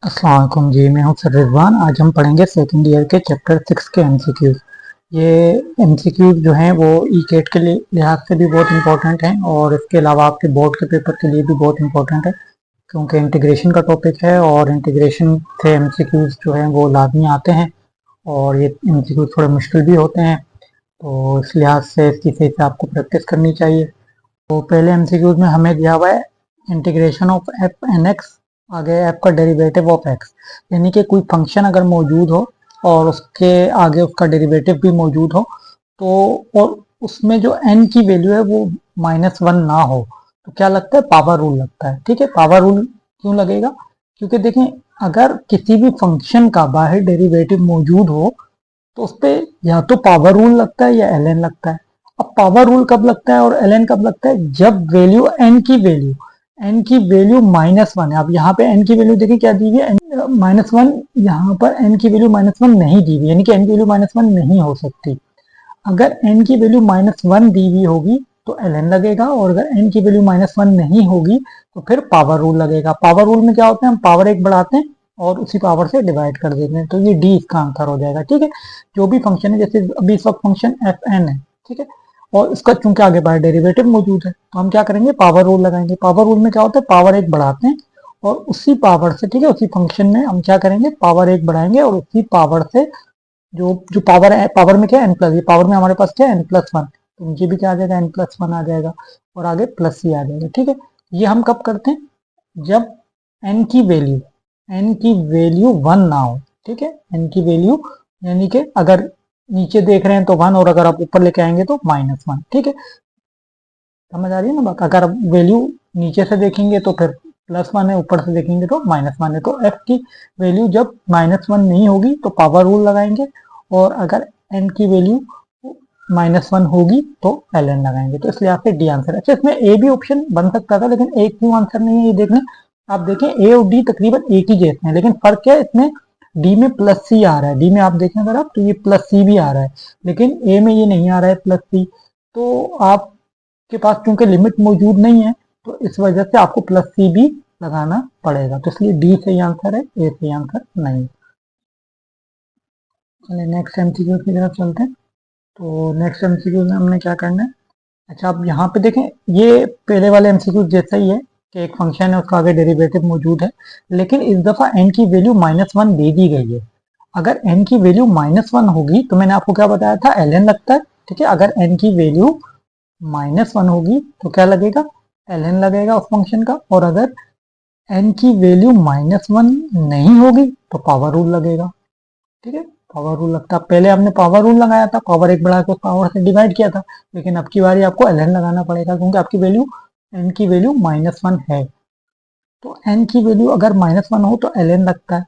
अस्सलाम वालेकुम जी। मैं हूं सर रिजवान। आज हम पढ़ेंगे सेकंड ईयर के चैप्टर 6 के एमसीक्यूज। ये एमसीक्यूज जो हैं वो ई केट के लिए लिहाज से भी बहुत इंपॉर्टेंट हैं और इसके अलावा आपके बोर्ड के पेपर के लिए भी बहुत इंपॉर्टेंट है, क्योंकि इंटीग्रेशन का टॉपिक है और इंटीग्रेशन से एमसीक्यूज जो हैं वो लाजमी आते हैं और ये एमसीक्यूज थोड़े मुश्किल भी होते हैं। तो इस लिहाज से इसकी सही से आपको प्रैक्टिस करनी चाहिए। तो पहले एमसीक्यूज में हमें दिया हुआ है integration of F N X, आगे एफ का डेरिवेटिव ऑफ एक्स, यानी कि कोई फंक्शन अगर मौजूद हो और उसके आगे उसका डेरिवेटिव भी मौजूद हो तो और उसमें जो एन की वैल्यू है वो -1 ना हो तो क्या लगता है, पावर रूल लगता है। ठीक है, पावर रूल क्यों लगेगा? क्योंकि देखें, अगर किसी भी फंक्शन का बाहर डेरिवेटिव मौजूद हो तो उस पे या तो पावर रूल लगता है या एलएन लगता है। अब पावर रूल कब लगता है और एलएन कब लगता है? जब वैल्यू एन की वैल्यू -1 है। अब यहाँ पे एन की वैल्यू देखिए क्या दी हुई है, -1। यहाँ पर एन की वैल्यू -1 नहीं दी हुई, यानी कि एन की वैल्यू -1 नहीं हो सकती। अगर एन की वैल्यू -1 दी हुई होगी तो एलएन लगेगा, और अगर एन की वैल्यू -1 नहीं होगी तो फिर पावर रूल लगेगा। पावर रूल में क्या होता है, हम पावर एक बढ़ाते हैं और उसी पावर से डिवाइड कर देते हैं, तो ये डी इसका आंसर हो जाएगा। ठीक है, जो भी फंक्शन है, जैसे अभी इस वक्त फंक्शन एफ एन है, ठीक है, और इसका चूंकि आगे बाहर डेरिवेटिव मौजूद है तो हम क्या करेंगे, पावर रूल लगाएंगे। पावर रूल में क्या होता है, पावर एक बढ़ाते हैं और उसी पावर से, ठीक है, उसी फंक्शन में हम क्या करेंगे, पावर एक बढ़ाएंगे और उसी पावर से जो जो पावर है, पावर में क्या है, एन प्लस, ये पावर में हमारे पास क्या है, एन+1, तो नीचे भी क्या आ जाएगा, एन+1 आ जाएगा और आगे प्लस ही आ जाएगा। ठीक है, ये हम कब करते हैं, जब एन की वैल्यू 1 ना हो। ठीक है, एन की वैल्यू यानी कि अगर नीचे देख रहे हैं तो 1 और अगर आप ऊपर लेके आएंगे तो -1। ठीक है, समझ आ रही है ना बात? अगर वैल्यू नीचे से देखेंगे तो फिर +1 है, ऊपर से देखेंगे तो -1 है। तो एफ की वैल्यू जब -1 नहीं होगी तो पावर रूल लगाएंगे, और अगर एन की वैल्यू -1 होगी तो एल एन लगाएंगे। तो इसलिए आपसे डी आंसर। अच्छा, इसमें ए भी ऑप्शन बन सकता था, लेकिन ए क्यों आंसर नहीं है ये देखना। आप देखें, ए और डी तकरीबन एक ही जैसे हैं, लेकिन फर्क क्या है, इसमें डी में +c आ रहा है। डी में आप देखें अगर आप, तो ये +c भी आ रहा है, लेकिन ए में ये नहीं आ रहा है +c। तो आप के पास चूंकि लिमिट मौजूद नहीं है तो इस वजह से आपको +c भी लगाना पड़ेगा। तो इसलिए डी सही आंसर है, ए सही आंसर नहीं। चलिए नेक्स्ट एमसीक्यू की तरफ चलते हैं। तो नेक्स्ट एमसीक्यू में हमने क्या करना है, अच्छा आप यहाँ पे देखें, ये पहले वाले एमसीक्यू जैसा ही है कि एक फंक्शन है, उसका आगे डेरिवेटिव मौजूद है, लेकिन इस दफा एन की वैल्यू -1 दे दी गई है। अगर एन की वैल्यू -1 होगी तो मैंने आपको क्या बताया था, एल एन लगता है। ठीक है, अगर एन की वैल्यू -1 होगी तो क्या लगेगा, एल एन लगेगा उस फंक्शन का, और अगर एन की वैल्यू -1 नहीं होगी तो पावर रूल लगेगा। ठीक है, पावर रूल लगता है। पहले हमने पावर रूल लगाया था, पावर एक बढ़ा के उस पावर से डिवाइड किया था, लेकिन अब की बारी आपको एल एन लगाना पड़ेगा, क्योंकि आपकी वैल्यू, एन की वैल्यू -1 है। तो एन की वैल्यू अगर -1 हो तो एल एन लगता है।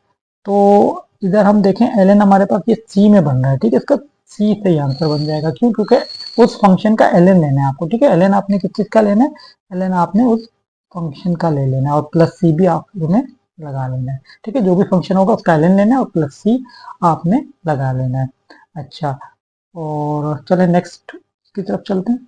तो इधर हम देखें, एल एन हमारे पास ये सी में बन रहा है। ठीक है, इसका सी सही आंसर बन जाएगा। क्यों? क्योंकि उस फंक्शन का एल एन लेना है आपको। ठीक है, एल एन आपने किस चीज का लेना है, एल एन आपने उस फंक्शन का ले लेना है, और +c भी आप उसमें लगा लेना है। ठीक है, जो भी फंक्शन होगा उसका एल एन लेना है और +c आपने लगा लेना है। अच्छा, और चले नेक्स्ट की तरफ चलते हैं।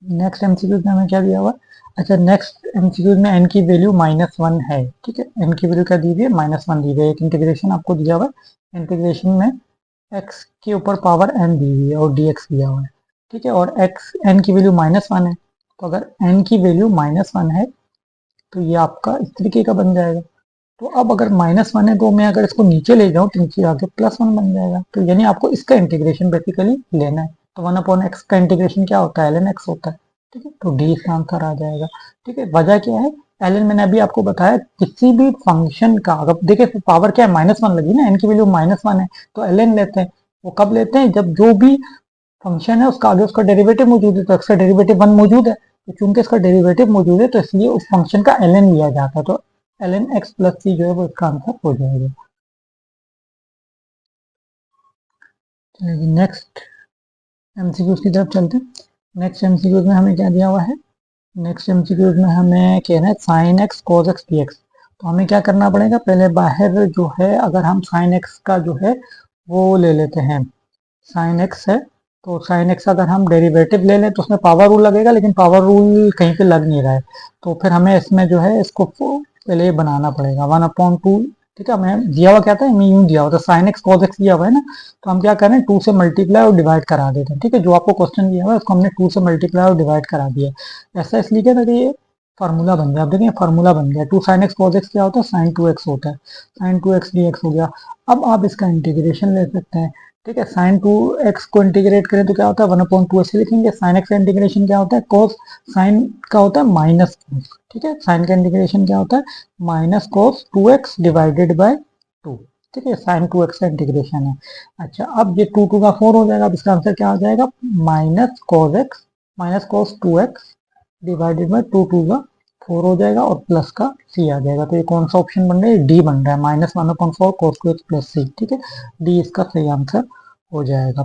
नेक्स्ट एमसीक्यूज में हमें क्या दिया हुआ है, अच्छा नेक्स्ट एमसीक्यूज में एन की वैल्यू -1 है। ठीक है, एन की वैल्यू क्या दी हुई है, -1 दी हुई है। एक इंटीग्रेशन आपको दिया हुआ है, इंटीग्रेशन में एक्स के ऊपर पावर एन दी हुई है और dx दिया हुआ है। ठीक है, और एक्स, एन की वैल्यू -1 है, तो अगर एन की वैल्यू -1 है तो ये आपका इस तरीके का बन जाएगा। तो अब अगर -1 है तो मैं अगर इसको नीचे ले जाऊं तो नीचे आके +1 बन जाएगा। तो यानी आपको इसका इंटीग्रेशन बेसिकली लेना है। तो 1/x का इंटीग्रेशन क्या होता है, ln x होता है। ठीक है, तो डी इसका आंसर आ जाएगा। ठीक है, वजह क्या है, ln मैंने अभी आपको बताया, किसी भी फंक्शन का, अगर देखिए पावर क्या है, -1 लगी ना, एन की वैल्यू -1 है तो ln लेते हैं। वो कब लेते हैं, जब जो भी फंक्शन है उसका आगे उसका डेरिवेटिव मौजूद है, तो इसका डेरिवेटिव 1 मौजूद है, तो चूंकि इसका डेरिवेटिव मौजूद है तो इसलिए उस फंक्शन का ln लिया जाता है। तो ln x + c जो है वो इसका आंसर हो जाएगा। चलिए नेक्स्ट एमसीक्यूज की तरफ चलते हैं। नेक्स्ट एमसीक्यूज में हमें क्या दिया हुआ है, नेक्स्ट एमसीक्यूज में हमें कहना है sin x cos x dx। तो हमें क्या करना पड़ेगा, पहले बाहर जो है, अगर हम sin x का जो है वो ले लेते हैं, sin x है, तो sin x अगर हम डेरिवेटिव ले लें तो उसमें पावर रूल लगेगा, लेकिन पावर रूल कहीं पे लग नहीं रहा है। तो फिर हमें इसमें जो है इसको पहले बनाना पड़ेगा, 1/2 ठीक है, हमें दिया हुआ क्या था, हमें यूं दिया हुआ था साइन एक्स कॉस एक्स दिया हुआ है ना, तो हम क्या कर रहे हैं 2 से मल्टीप्लाई और डिवाइड करा देते हैं। ठीक है, जो आपको क्वेश्चन दिया हुआ है उसको हमने 2 से मल्टीप्लाई और डिवाइड करा दिया। ऐसा इसलिए क्या था कि ये फार्मूला बन गया। आप देखिए फार्मूला बन गया, 2 sin x cos x क्या होता है, sin 2x होता है, sin 2x dx हो गया। अब आप इसका इंटीग्रेशन ले सकते हैं। ठीक है, sin 2x को इंटीग्रेट करें तो क्या होता है 1/2 ऐसे लिखेंगे। sin x का इंटीग्रेशन क्या होता है, cos sin का होता है माइनस cos। ठीक है, sin का इंटीग्रेशन क्या होता है, minus cos 2x divided by 2। ठीक है, sin 2x का इंटीग्रेशन है। अच्छा, अब ये 2 2 का 4 हो जाएगा। अब इसका आंसर क्या हो जाएगा, minus cos 2x divided by 2 2 का 4 हो जाएगा और प्लस का सी आ जाएगा। तो ये कौन सा ऑप्शन बन रहा है, डी बन रहा है, -1/4 cos 2x प्लस सी। ठीक है, डी इसका सही आंसर हो जाएगा।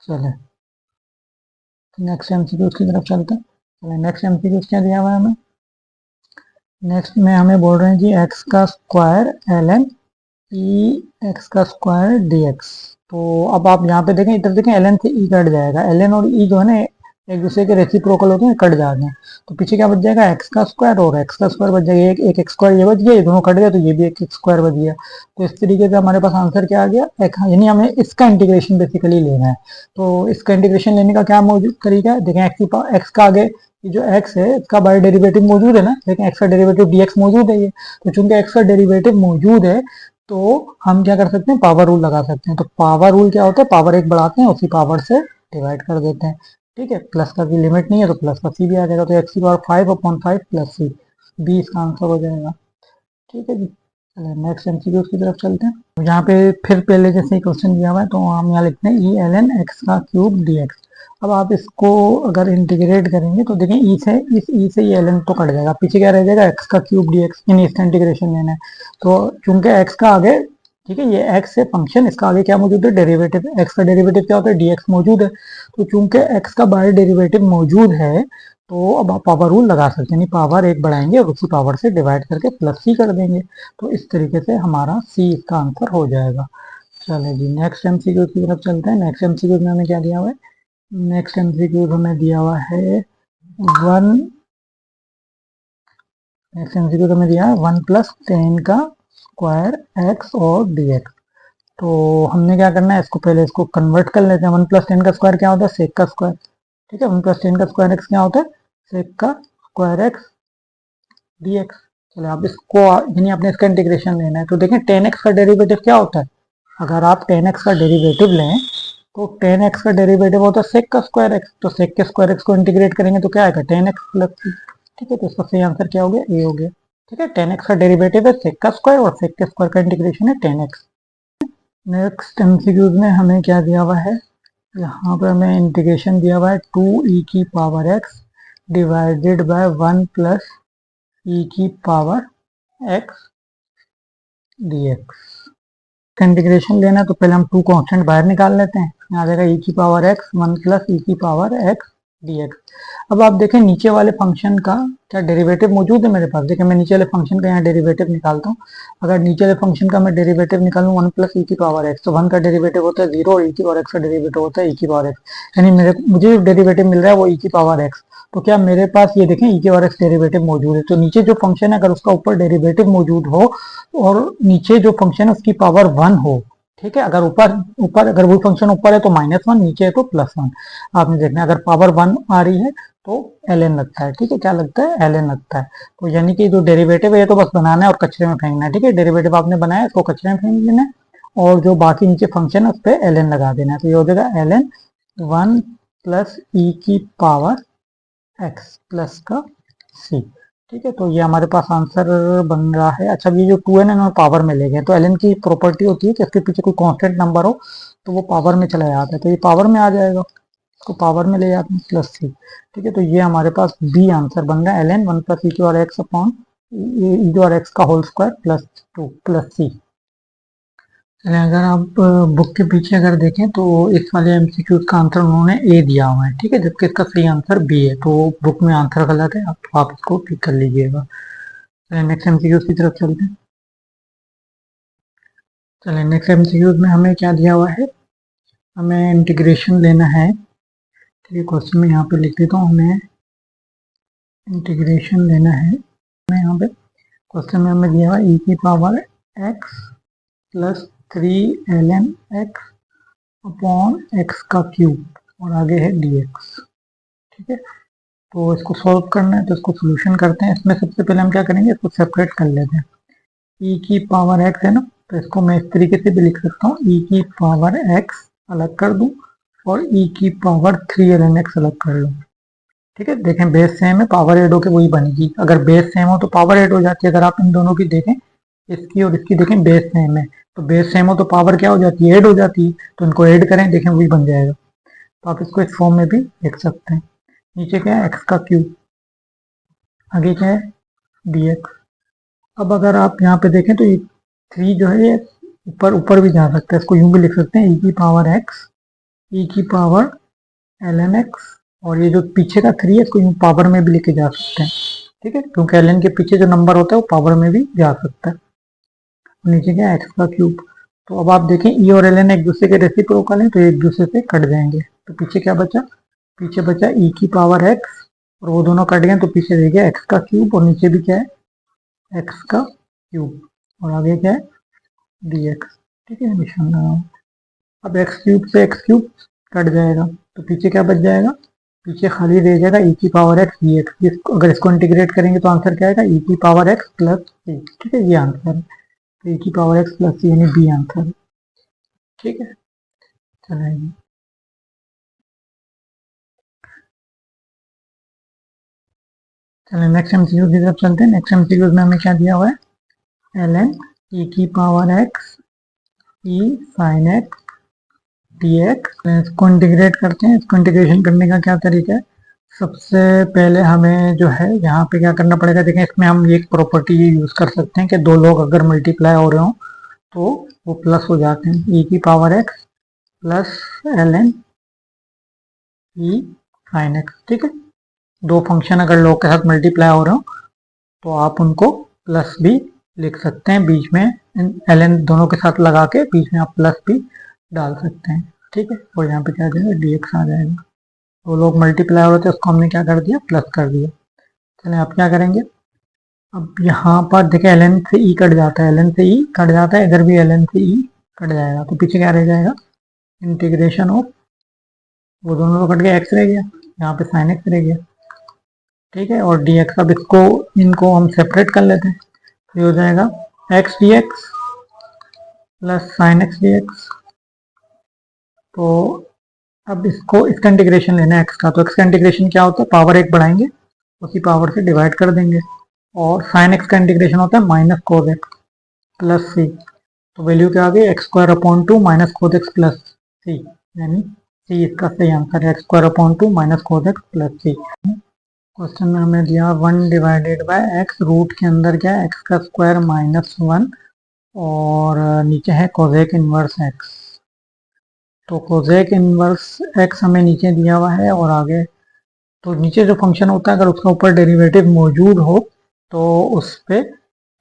चले नेक्स्ट एमसीक्यू की तरफ चलते हैं। चले नेक्स्ट एमसीक्यू क्या दिया हुआ है हमें, नेक्स्ट में हमें बोल रहे हैं जी एक्स का स्क्वायर ln ई एक्स का स्क्वायर डी एक्स। तो अब आप यहाँ पे देखें, इधर देखें ln से ई कट जाएगा, ln और ई जो है ना एक दूसरे के रेसिप्रोकल होते हैं, कट जाते हैं। तो पीछे क्या बच जाएगा, एक्स का स्क्वायर और एक्स का स्क्वायर बच जाएगा। एक एक्स स्क्वायर ये बच गया, ये दोनों कट गया तो ये भी एक एक्स स्क्वायर बच गया। तो इस तरीके से हमारे पास आंसर क्या आ गया, यानी हमें इसका इंटीग्रेशन बेसिकली लेना है। तो इसका इंटीग्रेशन लेने का क्या मौजूद तरीका है, देखें एक्स का आगे ये जो x है इसका बाय डेरिवेटिव मौजूद है ना, लेकिन x का डेरिवेटिव dx मौजूद है ये। तो चूंकि x का डेरिवेटिव मौजूद है तो हम क्या कर सकते हैं, पावर रूल लगा सकते हैं। तो पावर रूल क्या होता है, पावर एक बढ़ाते हैं उसी पावर से डिवाइड कर देते हैं। ठीक है, प्लस का की लिमिट नहीं है तो प्लस का सी भी आ जाएगा। तो एक्स की पावर 5/5 प्लस सी, बी इसका आंसर हो जाएगा। ठीक है जी, चलिए नेक्स्ट एमसीक्यू की तरफ चलते हैं। तो यहाँ पे फिर पहले जैसे ही क्वेश्चन दिया हुआ है तो हम यहाँ लिखते हैं ई एल एन एक्स का क्यूब डी एक्स। अब आप इसको अगर इंटीग्रेट करेंगे तो देखें इस ई से ये एल एन तो कट जाएगा, पीछे क्या रह जाएगा, एक्स का क्यूब डी एक्स, इन इसका इंटीग्रेशन लेना है। तो चूंकि एक्स का आगे, ठीक है ये एक्स है फंक्शन, इसका आगे क्या मौजूद है, डेरिवेटिव। एक्स का डेरिवेटिव क्या होता है, डी एक्स मौजूद है। तो चूंकि एक्स का बाय डेरिवेटिव मौजूद है तो अब आप पावर रूल लगा सकते हैं, पावर एक बढ़ाएंगे और उसी पावर से डिवाइड करके प्लस सी कर देंगे। तो इस तरीके से हमारा सी इसका आंसर हो जाएगा। चले जी नेक्स्ट एमसीक्यू की तरफ चलते हैं। नेक्स्ट एमसीक्यू में हमें क्या दिया हुआ है, नेक्स्ट एमसीक्यू हमें दिया हुआ है वन, नेक्स्ट एमसीक्यू हमें दिया है 1+10 का स्क्वायर एक्स और डी एक्स। तो हमने क्या करना है, इसको पहले इसको कन्वर्ट कर लेते हैं। 1+10 का स्क्वायर क्या होता है, सेक का स्क्वायर। ठीक है, 1+10 का स्क्वायर एक्स क्या होता है, सेक का स्क्वायर एक्स डी एक्स। चलिए आप इसको, यानी आपने इसका इंटीग्रेशन लेना है। तो देखें 10x का डेरिवेटिव क्या होता है, अगर आप 10x का डेरिवेटिव लें तो 10x का डेरिवेटिव होता है सेक का स्क्वायर एक्स। तो सेक के स्क्वायर एक्स को इंटीग्रेट करेंगे तो क्या आएगा, 10x प्लस। ठीक है, तो इसका सही आंसर क्या हो गया, ए हो गया। ठीक है, 10x का डेरिवेटिव है सेक का स्क्वायर और सेक के स्क्वायर का इंटीग्रेशन है 10x। नेक्स्ट एमसीक्यूज में हमें क्या दिया हुआ है, यहाँ पर हमें इंटीग्रेशन दिया हुआ है 2e की power x divided by 1+e की पावर x dx। इंटीग्रेशन लेना है तो पहले हम 2 कांस्टेंट बाहर निकाल लेते हैं। यहाँ आ जाएगा e की पावर x 1+e की पावर x dx। अब आप देखें नीचे वाले फंक्शन का क्या डेरिवेटिव मौजूद है मेरे पास। देखें मैं नीचे वाले फंक्शन का यहाँ डेरिवेटिव निकालता हूँ। अगर नीचे वाले फंक्शन का मैं डेरिवेटिव निकालूँ 1+e की पावर x, तो 1 का डेरिवेटिव होता है 0 और e की पावर x का डेरिवेटिव होता है e की पावर x। यानी मुझे जो डेरिवेटिव मिल रहा है वो e की पावर x। तो क्या मेरे पास ये देखें e की पावर x डेरिवेटिव मौजूद है। तो नीचे जो फंक्शन है अगर उसका ऊपर डेरिवेटिव मौजूद हो और नीचे जो फंक्शन है उसकी पावर 1 हो, ठीक है, अगर ऊपर ऊपर अगर वही फंक्शन ऊपर है तो -1, नीचे है तो +1। आपने देखना है अगर पावर 1 आ रही है तो ln लगता है। ठीक है, क्या लगता है, ln लगता है। तो यानी कि जो डेरिवेटिव है ये तो बस बनाना है और कचरे में फेंकना है। ठीक है, डेरिवेटिव आपने बनाया इसको कचरे में फेंक देना है और जो बाकी नीचे फंक्शन है उस पर ln लगा देना है। तो ये हो जाएगा ln 1+e की पावर x प्लस का c। ठीक है, तो ये हमारे पास आंसर बन रहा है। अच्छा, ये जो 2 है ना इन्होंने पावर में ले गए। तो ln की प्रॉपर्टी होती है कि इसके पीछे कोई कांस्टेंट नंबर हो तो वो पावर में चला जाता है। तो ये पावर में आ जाएगा, इसको पावर में ले जाते हैं प्लस सी। ठीक है, तो ये हमारे पास बी आंसर बन रहा है ln 1+e की पावर x अपॉन e की पावर x का होल स्क्वायर +2 प्लस सी। अगर आप बुक के पीछे अगर देखें तो इस वाले एमसीक्यू का आंसर उन्होंने ए दिया हुआ है। ठीक है, जबकि इसका सही आंसर बी है। तो बुक में आंसर गलत है, आप इसको ठीक कर लीजिएगा। नेक्स्ट एमसीक्यू की तरफ चलते हैं। चलिए नेक्स्ट एमसीक्यू में हमें क्या दिया हुआ है, हमें इंटीग्रेशन लेना है। ठीक है, क्वेश्चन में यहाँ पे लिख देता हूँ, हमें इंटीग्रेशन लेना है। मैं यहाँ पे क्वेश्चन में हमें दिया हुआ e की power x plus 3 ln x upon x का क्यूब और आगे है dx। ठीक है, तो इसको सॉल्व करना है तो इसको सोल्यूशन करते हैं। इसमें सबसे पहले हम क्या करेंगे, इसको सेपरेट कर लेते हैं। e की पावर x है ना, तो इसको मैं इस तरीके से भी लिख सकता हूँ, e की पावर x अलग कर दूं और e की पावर 3ln x अलग कर लूँ। ठीक है, देखें बेस सेम है, पावर ऐड होकर वही बनेगी। अगर बेस सेम हो तो पावर ऐड हो जाती है। अगर आप इन दोनों की देखें, इसकी और इसकी देखें, बेस सेम है, तो बेस सेम हो तो पावर क्या हो जाती है, ऐड हो जाती है। तो इनको ऐड करें, देखें वही बन जाएगा। तो आप इसको इस फॉर्म में भी लिख सकते हैं। नीचे क्या है, एक्स का क्यूब, आगे क्या है, dx। अब अगर आप यहाँ पे देखें तो ये 3 जो है ये ऊपर ऊपर भी जा सकता है, इसको यूं भी लिख सकते हैं, e की पावर x, e की पावर ln x, और ये जो पीछे का 3 है इसको यूं पावर में भी लेके जा सकते हैं। ठीक है, क्योंकि ln के पीछे जो नंबर होता है वो पावर में भी जा सकता है। नीचे क्या है, x का क्यूब। तो अब आप देखें e और ln एक दूसरे के रेसिप्रोकल हैं, तो एक दूसरे से कट जाएंगे। तो पीछे क्या बचा, पीछे बचा e की पावर x, और वो दोनों कट गए तो पीछे रह गया x का क्यूब, और नीचे भी क्या है, x का क्यूब, और आगे क्या है, dx। ठीक है, निशान लगाओ। अब x क्यूब से x क्यूब कट जाएगा तो पीछे क्या बच जाएगा, पीछे खाली रह जाएगा e की पावर x dx। अगर इसको इंटीग्रेट करेंगे तो आंसर क्या आएगा, e की पावर x प्लस c। ठीक है, ये आंसर है, तो e की पावर x प्लस c यानी बी आंसर है। ठीक है, चलेगी। चलिए नेक्स्ट एमसीक्यू की तरफ चलते हैं। नेक्स्ट एमसीक्यू में हमें क्या दिया हुआ है, ln e की power x e sin x dx। इसको इंटीग्रेट करते हैं। इसको इंटीग्रेशन करने का क्या तरीका है, सबसे पहले हमें जो है यहाँ पे क्या करना पड़ेगा, देखें इसमें हम एक प्रॉपर्टी यूज कर सकते हैं कि दो लोग अगर मल्टीप्लाई हो रहे हो तो वो प्लस हो जाते हैं। e की power x plus ln e sin x। ठीक है, दो फंक्शन अगर लोग के साथ मल्टीप्लाई हो रहे हो तो आप उनको प्लस भी लिख सकते हैं, बीच में ln दोनों के साथ लगा के बीच में आप प्लस भी डाल सकते हैं। ठीक है, और यहाँ पे क्या आ जाएगा, dx आ जाएगा। दो लोग मल्टीप्लाई हो रहे थे उसको हमने क्या कर दिया, प्लस कर दिया। चलिए आप क्या करेंगे, अब यहाँ पर देखें ln से e कट जाता है, ln से e कट जाता है, इधर भी ln से e कट जाएगा, तो पीछे क्या रह जाएगा, इंटीग्रेशन ऑफ, वो दोनों तो कट गया, x रह गया, यहाँ पे sin x रह गया। ठीक है, और dx, अब इसको इनको हम सेपरेट कर लेते हैं, तो ये हो जाएगा x dx plus sin x dx। तो अब इसका इंटीग्रेशन लेना है x का, तो x का इंटीग्रेशन क्या होता है, पावर 1 बढ़ाएंगे उसी पावर से डिवाइड कर देंगे, और sin x का इंटीग्रेशन होता है minus cos x plus c। तो वैल्यू क्या आ गई, x square upon 2 minus cos x plus c, यानी c इसका सही आंसर है, x square upon 2 minus cos x plus c। Question में हमें दिया 1 डिवाइडेड बाय x, रूट के अंदर क्या है, एक्स का स्क्वायर माइनस 1, और नीचे है कोसेक इनवर्स x। तो कोसेक इनवर्स x हमें नीचे दिया हुआ है, और आगे तो नीचे जो फंक्शन होता है अगर उसका ऊपर डेरिवेटिव मौजूद हो तो उस पे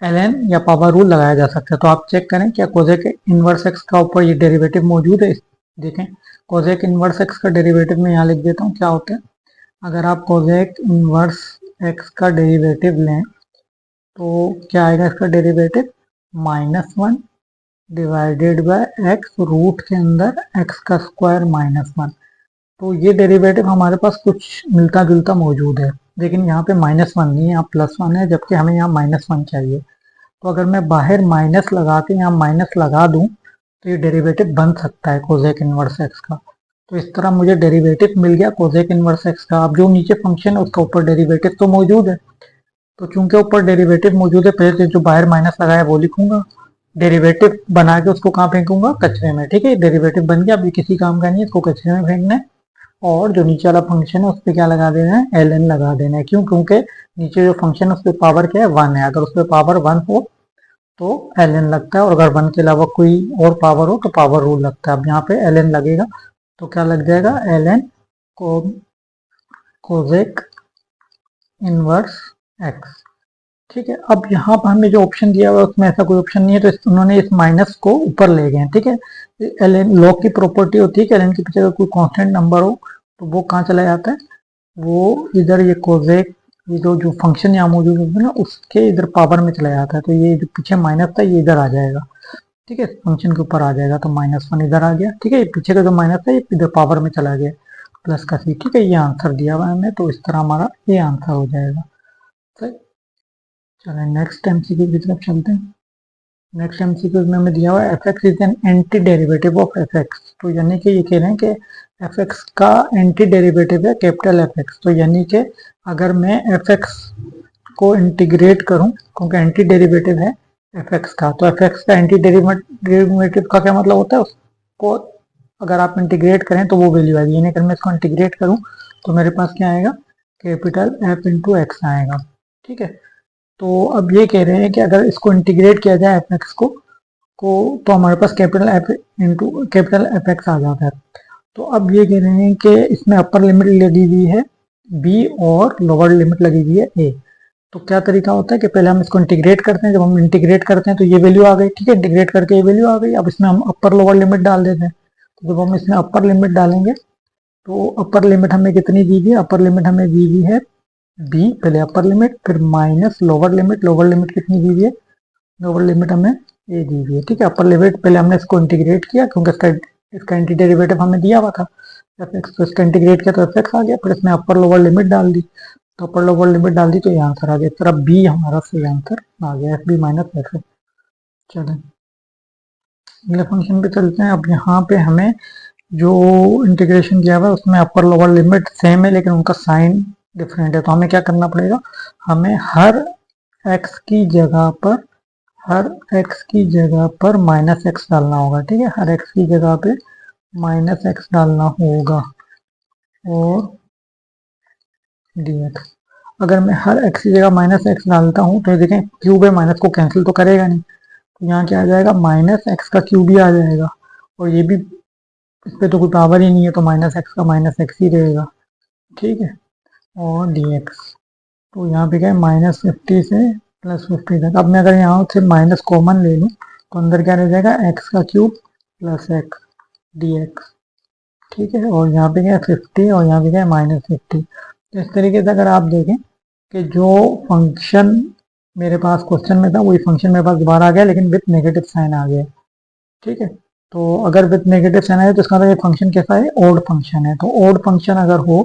ln या पावर रूल लगाया जा सकता है। तो आप चेक करें क्या कोसेक इनवर्स x का ऊपर ये डेरिवेटिव मौजूद है। देखें कोसेक इनवर्स x का डेरिवेटिव में यहाँ लिख देता हूँ क्या होता है। अगर आप कोसेक इनवर्स x का डेरिवेटिव लें तो क्या आएगा, इसका derivative -1 divided by x, root के अंदर x का स्क्वायर -1। तो ये डेरिवेटिव हमारे पास कुछ मिलता जुलता मौजूद है, लेकिन यहाँ पे -1 नहीं है, यहाँ +1 है, जबकि हमें यहाँ -1 चाहिए। तो अगर मैं बाहर माइनस लगा के यहाँ माइनस लगा दूं तो ये डेरिवेटिव बन सकता है कोसेक इनवर्स x का। तो इस तरह मुझे डेरिवेटिव मिल गया कोसेक इनवर्स x का। अब जो नीचे फंक्शन है उसका ऊपर डेरिवेटिव तो मौजूद है, तो चूंकि ऊपर डेरिवेटिव मौजूद है, पहले जो बाहर माइनस लगाया वो लिखूंगा, डेरिवेटिव बना के उसको कहाँ फेंकूंगा, कचरे में। ठीक है, डेरिवेटिव बन गया, अभी किसी काम का नहीं है, इसको कचरे में फेंकना है। और जो नीचे वाला फंक्शन है उस पर क्या लगा देना है, ln लगा देना है। क्यों, क्योंकि नीचे जो फंक्शन है उस पर पावर क्या है, 1 है। अगर उस पर पावर 1 हो तो ln लगता है, और अगर 1 के अलावा कोई और पावर हो तो पावर रूल लगता है। अब यहाँ पे ln लगेगा तो क्या लग जाएगा, ln को कोसेक इनवर्स x। ठीक है, अब यहाँ पर हमें जो ऑप्शन दिया हुआ है उसमें ऐसा कोई ऑप्शन नहीं है, तो उन्होंने इस माइनस को ऊपर ले गए हैं। ठीक है, ln लॉग की प्रॉपर्टी होती है कि ln के पीछे अगर कोई कांस्टेंट नंबर हो तो वो कहाँ चला जाता है, वो इधर ये कोसेक ये जो फंक्शन यहाँ मौजूद होता है ना उसके इधर पावर में चला जाता है, तो ये जो पीछे माइनस था ये इधर आ जाएगा, ठीक है, फंक्शन के ऊपर आ जाएगा, तो -1 इधर आ गया, ठीक है, ये पीछे का जो माइनस था ये इधर पावर में चला गया, प्लस का सी, ठीक है, ये आंसर दिया हुआ है हमें, तो इस तरह हमारा ये आंसर हो जाएगा। सही, चलिए नेक्स्ट एमसीक्यू की तरफ चलते हैं। नेक्स्ट एमसीक्यू में हमें दिया हुआ है F x is an anti derivative of F x, तो यानी कि ये कह रहे हैं कि एफ एक्स का एंटी डेरिवेटिव है कैपिटल एफ एक्स, तो यानी कि अगर मैं एफ एक्स को इंटीग्रेट करूं, क्योंकि एंटी डेरिवेटिव है एफ एक्स का, तो एफ एक्स का एंटी डेरिवेटिव का क्या मतलब होता है, उसको अगर आप इंटीग्रेट करें तो वो वैल्यू आएगी, यानी अगर मैं इसको इंटीग्रेट करूं तो मेरे पास क्या आएगा, कैपिटल एफ इंटू एक्स आएगा, ठीक है। तो अब ये कह रहे हैं कि अगर इसको इंटीग्रेट किया जाए एफ एक्स को तो हमारे पास capital F into capital F X आ जाता है। तो अब ये कह रहे हैं कि इसमें अपर लिमिट लगी हुई है बी और लोअर लिमिट लगी हुई है ए, तो क्या तरीका होता है कि पहले हम इसको इंटीग्रेट करते हैं, जब हम इंटीग्रेट करते हैं तो ये वैल्यू आ गई, ठीक है, इंटीग्रेट करके ये वैल्यू आ गई, अब इसमें हम अपर लोअर लिमिट डाल देते हैं, तो जब हम इसमें अपर लिमिट डालेंगे तो अपर लिमिट हमें कितनी दी हुई है, अपर लिमिट हमें दी हुई है बी, पहले अपर लिमिट फिर माइनस लोअर लिमिट कितनी दी हुई है, लोअर लिमिट हमें ए दी हुई है, ठीक है, अपर लिमिट पहले हमने इसको इंटीग्रेट किया क्योंकि इसका एंटी डेरिवेटिव हमें दिया हुआ था एफ एक्स, तो इसका इंटीग्रेट किया तो एफ एक्स आ गया, फिर इसमें अपर लोअर लिमिट डाल दी, तो अपर लोअर लिमिट डाल दी तो ये आंसर आ गया, इस तरह बी हमारा सही आंसर आ गया, एफ बी माइनस एफ। चलें अगले फंक्शन पे चलते हैं। अब यहाँ पे हमें जो इंटीग्रेशन किया हुआ है उसमें अपर लोअर लिमिट सेम है लेकिन उनका साइन डिफरेंट है, तो हमें क्या करना पड़ेगा, हमें हर एक्स की जगह पर माइनस एक्स डालना होगा, ठीक है, हर एक्स की जगह पे माइनस एक्स डालना होगा और dx, अगर मैं हर एक्स की जगह माइनस एक्स डालता हूँ तो ये देखें क्यूब है, माइनस को कैंसिल तो करेगा नहीं, तो यहाँ क्या आ जाएगा, माइनस एक्स का क्यूब ही आ जाएगा, और ये भी इस पर तो कोई पावर ही नहीं है तो माइनस एक्स का माइनस एक्स ही रहेगा, ठीक है, और dx, तो यहाँ पे क्या है -50 से +50 तक। अब मैं अगर यहाँ से माइनस कॉमन ले लूँ तो अंदर क्या रह जाएगा, एक्स का क्यूब प्लस एक्स dx, ठीक है, और यहाँ पे क्या है 50 और यहाँ पे क्या है -50। तो इस तरीके से अगर आप देखें कि जो फंक्शन मेरे पास क्वेश्चन में था वही फंक्शन मेरे पास दोबारा आ गया लेकिन विथ नेगेटिव साइन आ गया, ठीक है, तो अगर विथ नेगेटिव साइन आए तो इसका मतलब ये फंक्शन कैसा है, ओड फंक्शन है, तो ओड फंक्शन अगर हो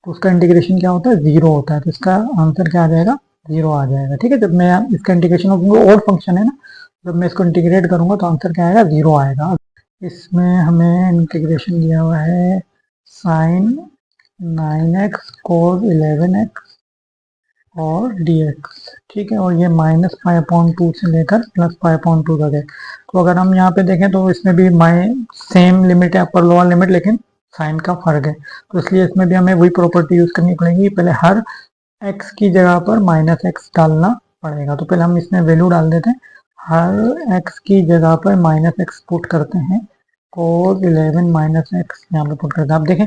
तो उसका इंटीग्रेशन क्या होता है, जीरो होता है, तो इसका आंसर क्या आ जाएगा, जीरो आ जाएगा, ठीक है, जब मैं इसका इंटीग्रेशन ओड फंक्शन है ना, जब मैं इसको इंटीग्रेट करूंगा तो आंसर क्या आएगा, जीरो आएगा। इसमें हमें इंटीग्रेशन दिया हुआ है साइन 9x cos 11x और dx, ठीक है, और ये -5/2 से लेकर +5/2 तक है, तो अगर हम यहाँ पे देखें तो इसमें भी सेम लिमिट है अपर लोअर लिमिट लेकिन साइन का फर्क है, तो इसलिए इसमें भी हमें वही प्रॉपर्टी यूज करनी पड़ेगी, पहले हर x की जगह पर -x डालना पड़ेगा, तो पहले हम इसमें वैल्यू डाल देते हैं, हर x की जगह पर -x पुट करते हैं, cos 11 -x यहाँ पे पुट करते हैं, आप देखें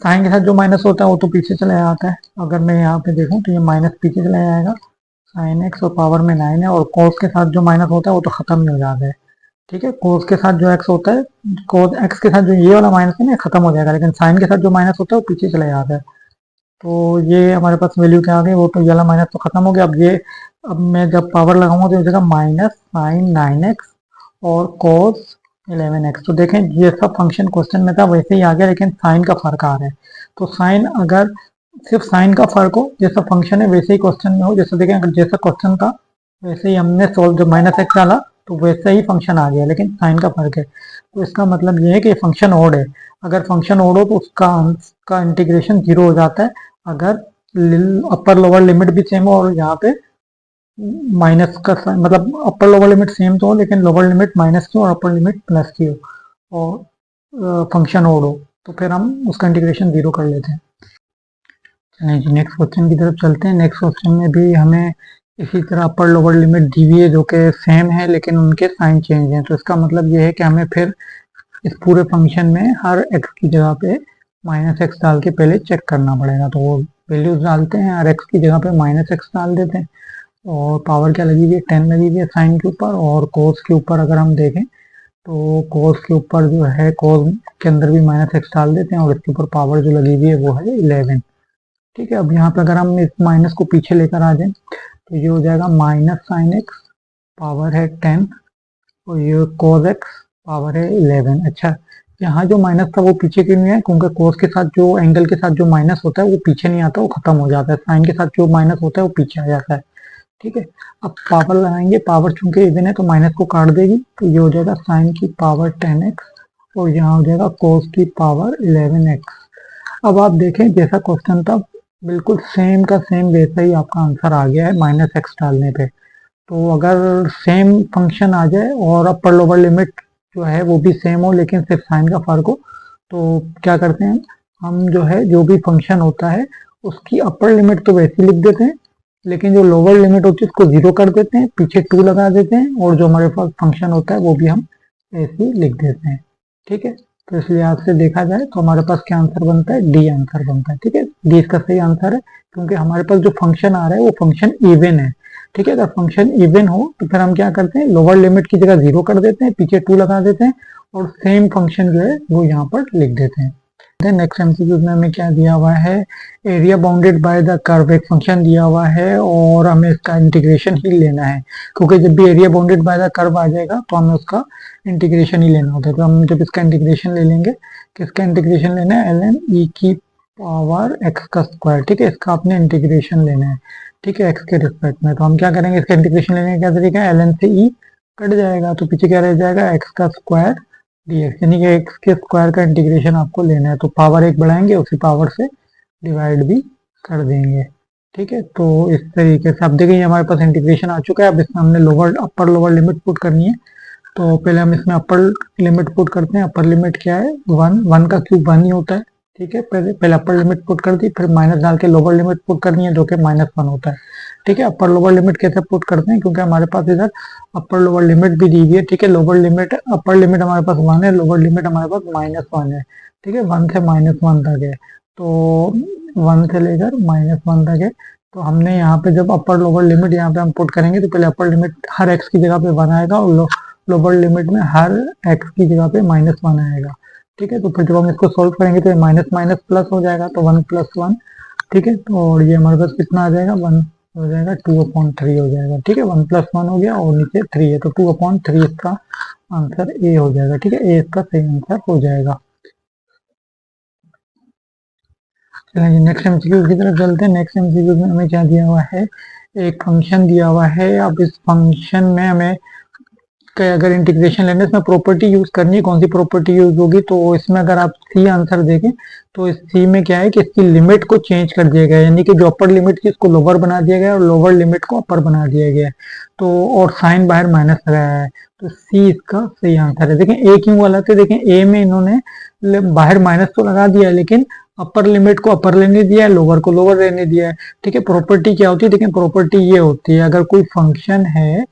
साइन के साथ जो माइनस होता है वो तो पीछे चला जाता है, अगर मैं यहाँ पे देखूँ तो ये माइनस पीछे चला जाएगा, साइन एक्स और पावर में 9 है, और कोस के साथ जो माइनस होता है वो तो खत्म ही हो जाता है, ठीक है, कोस के साथ जो एक्स होता है, कोस एक्स के साथ जो ये वाला माइनस है ना खत्म हो जाएगा, लेकिन साइन के साथ जो माइनस होता है वो पीछे चला जाता है, तो ये हमारे पास वैल्यू क्या आ गई, वो तो ये वाला माइनस तो खत्म हो गया, अब मैं जब पावर लगाऊंगा तो जगह -sin 9x और cos 11x, तो देखें ये सब फंक्शन क्वेश्चन में था वैसे ही आ गया लेकिन साइन का फर्क आ रहा है, तो साइन अगर सिर्फ साइन का फर्क हो, जैसा फंक्शन है वैसे ही क्वेश्चन में हो, जैसे देखें अगर जैसा क्वेश्चन था वैसे ही हमने सोल्व, जब -x डाला तो वैसे ही फंक्शन आ गया लेकिन साइन का फर्क है, तो इसका मतलब ये है कि फंक्शन ओड है, अगर फंक्शन ओड हो तो उसका इंटीग्रेशन जीरो हो जाता है, अगर अपर लोअर लिमिट भी सेम हो और यहाँ पे माइनस का मतलब अपर लोअर लिमिट सेम तो हो लेकिन लोअर लिमिट माइनस की और अपर लिमिट प्लस की हो और फंक्शन ओड हो, तो फिर हम उसका इंटीग्रेशन जीरो कर लेते हैं। चलिए जी नेक्स्ट क्वेश्चन की तरफ चलते हैं। नेक्स्ट क्वेश्चन में भी हमें इसी तरह अपर लोअर लिमिट दी हुई है जो कि सेम है लेकिन उनके साइन चेंज हैं, तो इसका मतलब ये है कि हमें फिर इस पूरे फंक्शन में हर x की जगह पे -x डाल के पहले चेक करना पड़ेगा, तो वो वैल्यूज डालते हैं, हर x की जगह पे -x डाल देते हैं, और पावर क्या लगी हुई है 10 लगी हुई है साइन के ऊपर, और कोस के ऊपर अगर हम देखें तो कोस के ऊपर जो है कोस के अंदर भी -x डाल देते हैं और इसके ऊपर पावर जो लगी हुई है वो है 11, ठीक है, अब यहाँ पे अगर हम इस माइनस को पीछे लेकर आ जाए तो ये हो जाएगा माइनस साइन एक्स पावर है 10 और ये cos x पावर है 11। अच्छा, यहाँ जो माइनस था वो पीछे क्यों नहीं है, क्योंकि cos के साथ जो एंगल के साथ जो माइनस होता है वो पीछे नहीं आता, वो खत्म हो जाता है। साइन के साथ जो माइनस होता है वो पीछे आ जाता है। ठीक है, अब पावर लगाएंगे, पावर चूंकि इवन है तो माइनस को काट देगी, तो ये हो जाएगा साइन की पावर 10x और यहाँ हो जाएगा cos की पावर 11x। अब आप देखें जैसा क्वेश्चन था बिल्कुल सेम का सेम वैसा ही आपका आंसर आ गया है माइनस एक्स डालने पे। तो अगर सेम फंक्शन आ जाए और अपर लोअर लिमिट जो है वो भी सेम हो लेकिन सिर्फ साइन का फर्क हो, तो क्या करते हैं हम जो है जो भी फंक्शन होता है उसकी अपर लिमिट तो वैसे लिख देते हैं, लेकिन जो लोअर लिमिट होती है उसको जीरो कर देते हैं, पीछे टू लगा देते हैं और जो हमारे पास फंक्शन होता है वो भी हम ऐसे ही लिख देते हैं। ठीक है, तो इस लिहाज से देखा जाए तो हमारे पास क्या आंसर बनता है, डी आंसर बनता है। ठीक है, डी इसका सही आंसर है क्योंकि हमारे पास जो फंक्शन आ रहा है वो फंक्शन इवन है। ठीक है, अगर फंक्शन इवन हो तो फिर हम क्या करते हैं, लोअर लिमिट की जगह जीरो कर देते हैं, पीछे टू लगा देते हैं और सेम फंक्शन जो है वो यहाँ पर लिख देते हैं। नेक्स्ट एमसीक्यू में हमें क्या दिया हुआ है, area bounded by the curve, एक फंक्शन दिया हुआ है और हमें इसका इंटीग्रेशन ही लेना है, क्योंकि जब भी area bounded by the curve आ जाएगा तो हमें उसका इंटीग्रेशन ही लेना होता है। तो हम जब इसका इंटीग्रेशन ले लेंगे, किसका इंटीग्रेशन लेना है, एल एन ई की पावर एक्स का स्क्वायर। ठीक है, इसका आपने इंटीग्रेशन लेना है। ठीक है, एक्स के रिस्पेक्ट में। तो हम क्या करेंगे, इसका इंटीग्रेशन लेने का क्या तरीका है, एल एन से ई कट जाएगा तो पीछे क्या रह जाएगा, एक्स का स्क्वायर dx, यानी कि एक्स के स्क्वायर का इंटीग्रेशन आपको लेना है। तो पावर एक बढ़ाएंगे, उसी पावर से डिवाइड भी कर देंगे। ठीक है, तो इस तरीके से आप देखेंगे हमारे पास इंटीग्रेशन आ चुका है। अब इसमें हमने lower upper lower limit put करनी है। तो पहले हम इसमें अपर लिमिट पुट करते हैं। अपर लिमिट क्या है, वन, वन का क्यूब वन ही होता है। ठीक है, पहले अपर लिमिट पुट कर दी, फिर माइनस डाल के लोअर लिमिट पुट करनी है जो कि माइनस वन होता है। ठीक है, अपर लोअर लिमिट कैसे पुट करते हैं, क्योंकि हमारे पास इधर अपर लोअर लिमिट भी दी हुई है। ठीक है, लोअर लिमिट अपर लिमिट हमारे पास वन है, लोअर लिमिट हमारे पास माइनस वन है। ठीक है, वन से माइनस वन तक है, तो वन से लेकर माइनस वन तक है। तो हमने यहाँ पे जब अपर लोअर लिमिट यहाँ पे हम पुट करेंगे तो पहले अपर लिमिट हर एक्स की जगह पे वन आएगा और लोअर लिमिट में हर एक्स की जगह पे माइनस वन आएगा। ठीक है, तो फिर जब हम इसको सोल्व करेंगे तो माइनस माइनस प्लस हो जाएगा, तो वन प्लस वन। ठीक है, तो और ये हमारे पास कितना आ जाएगा, वन हो जाएगा, 2/3 हो जाएगा। ठीक है, वन प्लस वन हो गया और नीचे थ्री है, तो 2/3 इसका आंसर ए हो जाएगा। ठीक है, ए इसका सही आंसर हो जाएगा। चलिए नेक्स्ट एमसीक्यू की तरफ चलते हैं। नेक्स्ट एमसीक्यू में हमें क्या दिया हुआ है, एक फंक्शन दिया हुआ है। अब इस फंक्शन में हमें अगर इंटीग्रेशन लेने इसमें प्रॉपर्टी यूज करनी है, कौन सी प्रॉपर्टी यूज होगी, तो इसमें अगर आप सी आंसर देखें तो इस सी में क्या है कि इसकी लिमिट को चेंज कर दिया गया है, यानी कि जो अपर लिमिट थी इसको लोअर बना दिया गया और लोअर लिमिट को अपर बना दिया गया है। तो और साइन बाहर माइनस लगाया है, तो सी इसका सही आंसर है। देखें ए क्यों वाला थे, देखें ए में इन्होंने बाहर माइनस तो लगा दिया है लेकिन अपर लिमिट को अपर लेने दिया है, लोअर को लोअर लेने दिया है। ठीक है, प्रॉपर्टी क्या होती है, देखें प्रॉपर्टी ये होती है, अगर कोई फंक्शन है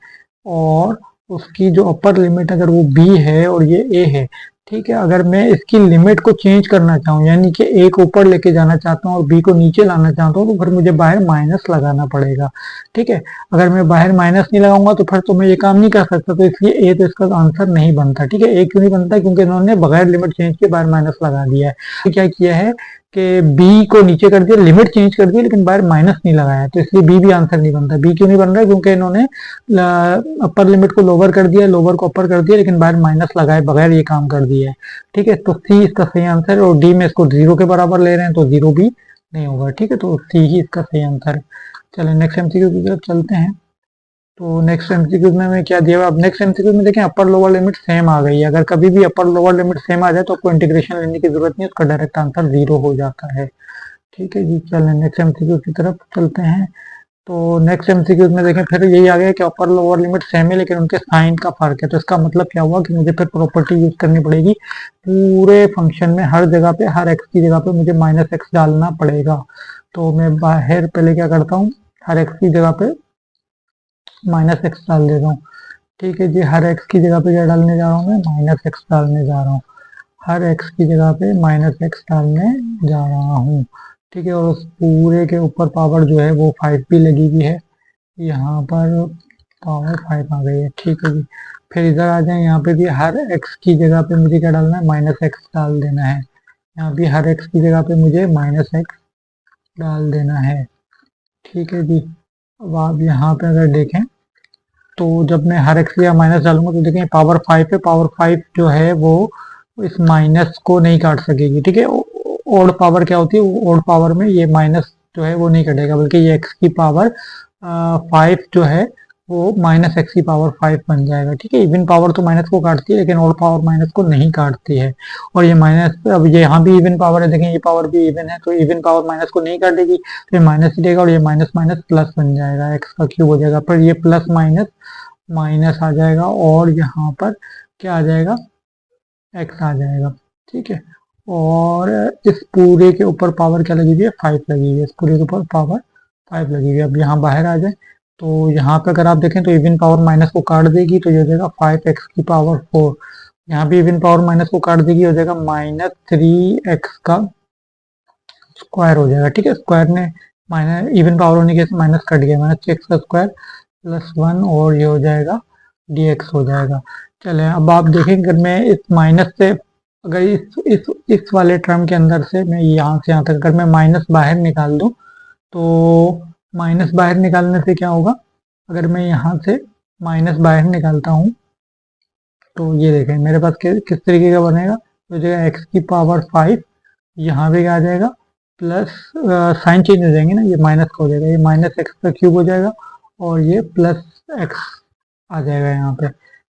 और उसकी जो अपर लिमिट अगर वो b है और ये a है, ठीक है, अगर मैं इसकी लिमिट को चेंज करना चाहूँ यानी कि a को ऊपर लेके जाना चाहता हूँ और b को नीचे लाना चाहता हूँ, तो फिर मुझे बाहर माइनस लगाना पड़ेगा। ठीक है, अगर मैं बाहर माइनस नहीं लगाऊंगा तो फिर तो मैं ये काम नहीं कर सकता, तो इसलिए a तो इसका आंसर नहीं बनता। ठीक है, a क्यों नहीं बनता, क्योंकि इन्होंने बगैर लिमिट चेंज के बाहर माइनस लगा दिया है। तो क्या किया है कि b को नीचे कर दिया, लिमिट चेंज कर दी लेकिन बाहर माइनस नहीं लगाया, तो इसलिए b भी आंसर नहीं बनता। b क्यों नहीं बन रहा है, क्योंकि इन्होंने अपर लिमिट को लोअर कर दिया, लोअर को अपर कर दिया लेकिन बाहर माइनस लगाए बगैर ये काम कर दिया है। ठीक है, तो सी इसका सही आंसर है और डी में इसको जीरो के बराबर ले रहे हैं तो जीरो भी नहीं होगा। ठीक है, तो सी ही इसका सही आंसर है। चलिए नेक्स्ट एमसीक्यू की तरफ चलते हैं। तो नेक्स्ट एमसीक्यू में हमें क्या दिया हुआ, अब नेक्स्ट एमसीक्यू में देखें अपर लोअर लिमिट सेम आ गई है। अगर कभी भी अपर लोअर लिमिट सेम आ जाए तो आपको इंटीग्रेशन लेने की जरूरत नहीं है, उसका डायरेक्ट आंसर जीरो हो जाता है। ठीक है जी, चलें नेक्स्ट एमसीक्यू की तरफ चलते हैं। तो नेक्स्ट एमसीक्यू में देखें फिर यही आ गया कि अपर लोअर लिमिट सेम है लेकिन उनके साइन का फर्क है। तो इसका मतलब क्या हुआ कि मुझे फिर प्रॉपर्टी यूज करनी पड़ेगी, पूरे फंक्शन में हर जगह पे हर एक्स की जगह पे मुझे माइनस एक्स डालना पड़ेगा। तो मैं बाहर पहले क्या करता हूँ, हर एक्स की जगह पे माइनस एक्स डाल देता हूँ। ठीक है जी, हर एक्स की जगह पे क्या डालने जा रहा हूँ, मैं माइनस एक्स डालने जा रहा हूँ। हर एक्स की जगह पे माइनस एक्स डालने जा रहा हूँ। ठीक है, और उस पूरे के ऊपर पावर जो है वो 5 भी लगी हुई है, यहाँ पर पावर 5 आ गई है। ठीक है जी, फिर इधर आ जाए, यहाँ पे भी हर एक्स की जगह पे मुझे क्या डालना है, माइनस एक्स डाल देना है। यहाँ भी हर एक्स की जगह पे मुझे माइनस एक्स डाल देना है। ठीक है जी। अब आप यहाँ पे अगर देखें तो जब मैं हर एक्स या माइनस डालूंगा तो देखें पावर 5 है, पावर 5 जो है वो इस माइनस को नहीं काट सकेगी। ठीक है, ओड पावर क्या होती है, ओड पावर में ये माइनस जो है वो नहीं कटेगा, बल्कि ये एक्स की पावर 5 जो है वो माइनस एक्स की पावर 5 बन जाएगा। ठीक है, इवन पावर तो माइनस को काटती है लेकिन ओड पावर माइनस को नहीं काटती है। और ये माइनस, अब ये यहाँ भी इवन पावर है, देखें ये पावर भी इवन है, तो इवन पावर माइनस को नहीं काटेगी, तो ये माइनस ही देगा और ये माइनस माइनस प्लस बन जाएगा, एक्स का क्यूब हो जाएगा। फिर ये प्लस माइनस माइनस आ जाएगा और यहाँ पर क्या आ जाएगा, एक्स आ जाएगा। ठीक है, और इस पूरे के ऊपर पावर क्या लगी हुई है, 5 लगी हुई है, इस पूरे के ऊपर पावर 5 लगी हुई है। अब यहाँ बाहर आ जाए तो यहाँ पे अगर आप देखें तो इवन पावर माइनस को काट देगी, तो ये हो जाएगा 5x की पावर 4। यहाँ भी इवन पावर माइनस को काट देगी, हो जाएगा माइनस 3x का स्क्वायर हो जाएगा। ठीक है, स्क्वायर ने माइनस इवन पावर होने के से माइनस कट गया, माइनस 6 का स्क्वायर प्लस 1 और ये हो जाएगा dx हो जाएगा। चले अब आप देखें, अगर मैं इस माइनस से, अगर इस वाले टर्म के अंदर से मैं यहाँ से यहाँ तक अगर मैं माइनस बाहर निकाल दूं तो माइनस बाहर निकालने से क्या होगा, अगर मैं यहाँ से माइनस बाहर निकालता हूँ तो ये देखें मेरे पास किस तरीके का बनेगा, तो जो एक्स की पावर 5 यहाँ पे क्या आ जाएगा, प्लस साइन चेंज हो जाएंगे ना, ये माइनस का हो जाएगा, ये माइनस एक्स का क्यूब हो जाएगा और ये प्लस एक्स आ जाएगा यहाँ पे।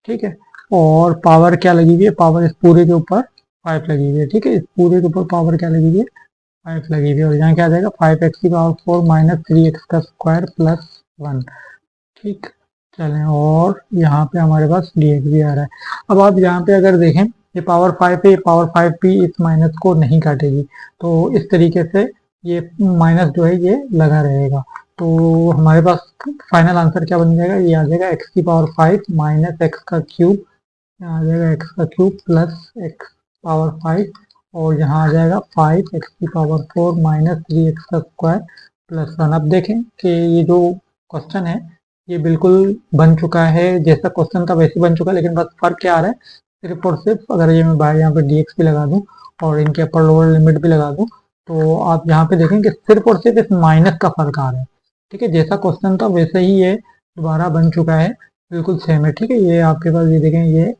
ठीक है, और पावर क्या लगी हुई है, पावर इस पूरे के ऊपर 5 लगी हुई है। ठीक है, इस पूरे के ऊपर पावर क्या लगी हुई है, 5 लगी हुई है और यहाँ क्या आ जाएगा 5x की पावर 4 माइनस 3x का स्क्वायर प्लस 1। ठीक, चलें और यहाँ पे हमारे पास dx भी आ रहा है। अब आप यहाँ पे अगर देखें ये पावर 5 है, ये पावर 5 भी इस माइनस को नहीं काटेगी, तो इस तरीके से ये माइनस जो है ये लगा रहेगा। तो हमारे पास फाइनल आंसर क्या बन जाएगा, ये आ जाएगा एक्स की पावर 5 माइनस एक्स का क्यूब, यहाँ आ जाएगा एक्स का क्यूब प्लस एक्स पावर 5 और यहाँ आ जाएगा 5x की पावर 4 माइनस 3x का स्क्वायर प्लस 1। अब देखें कि ये जो क्वेश्चन है ये बिल्कुल बन चुका है, जैसा क्वेश्चन था वैसे बन चुका है, लेकिन बस फर्क क्या आ रहा है, सिर्फ और सिर्फ अगर ये मैं बाहर यहाँ पे dx भी लगा दूं और इनके अपर लोअर लिमिट भी लगा दूं तो आप यहाँ पे देखें कि सिर्फ और सिर्फ इस माइनस का फर्क आ रहा है। ठीक है, जैसा क्वेश्चन था वैसे ही ये दोबारा बन चुका है, बिल्कुल सेम है। ठीक है, ये आपके पास ये देखें ये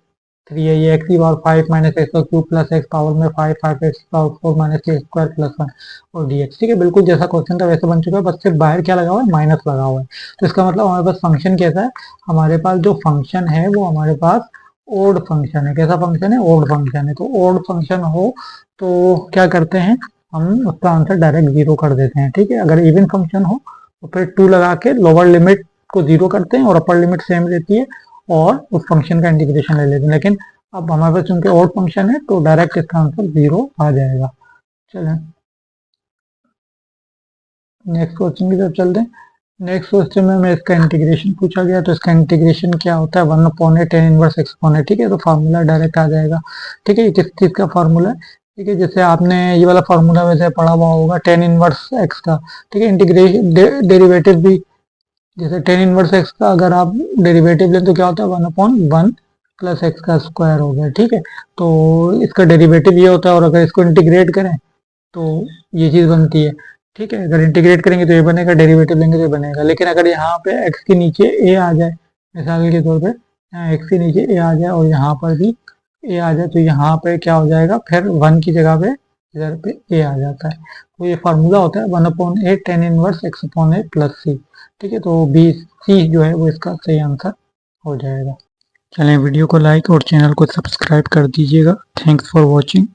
3 है, ये एक्स की पावर 5 माइनस एक्स का क्यूब प्लस एक्स पावर में 5 x power 4 minus x square plus 1 और dx। ठीक है, बिल्कुल जैसा क्वेश्चन था वैसे बन चुका है, बस सिर्फ बाहर क्या लगा हुआ है, माइनस लगा हुआ है। तो इसका मतलब हमारे पास फंक्शन कैसा है, हमारे पास जो फंक्शन है वो हमारे पास ओड फंक्शन है। कैसा फंक्शन है, ओड फंक्शन है। तो ओड फंक्शन हो तो क्या करते हैं, हम उसका आंसर डायरेक्ट 0 कर देते हैं। ठीक है, अगर इवन फंक्शन हो तो फिर 2 लगा के लोअर लिमिट को 0 करते हैं और अपर लिमिट सेम रहती है और उस फंक्शन का इंटीग्रेशन ले लेते हैं। लेकिन अब हमारे पास चूंकि ओड फंक्शन है तो डायरेक्ट इसका आंसर 0 आ जाएगा। चलें नेक्स्ट क्वेश्चन की तरफ चलते हैं। नेक्स्ट क्वेश्चन में इसका इंटीग्रेशन पूछा गया, तो इसका इंटीग्रेशन क्या होता है, 1/a tan inverse x upon a। ठीक है, तो फार्मूला डायरेक्ट आ जाएगा। ठीक है, ये किस चीज का फार्मूला है, ठीक है, जैसे आपने ये वाला फार्मूला वैसे पढ़ा हुआ होगा tan इनवर्स x का। ठीक है, इंटीग्रेशन डेरिवेटिव भी जैसे tan इनवर्स x का अगर आप डेरिवेटिव लें तो क्या होता है, 1/1 प्लस एक्स का स्क्वायर हो गया। ठीक है, तो इसका डेरिवेटिव ये होता है और अगर इसको इंटीग्रेट करें तो ये चीज बनती है। ठीक है, अगर इंटीग्रेट करेंगे तो ये बनेगा, डेरिवेटिव लेंगे तो ये बनेगा। लेकिन अगर यहाँ पे x के नीचे a आ जाए, मिसाल के तौर पे यहाँ x के नीचे a आ जाए और यहाँ पर भी a आ जाए, तो यहाँ पे क्या हो जाएगा, फिर 1 की जगह पे इधर पे a आ जाता है। तो ये फार्मूला होता है 1/a tan inverse x upon a plus c। ठीक है, तो बी सी जो है वो इसका सही आंसर हो जाएगा। चलें वीडियो को लाइक और चैनल को सब्सक्राइब कर दीजिएगा। Thanks for watching.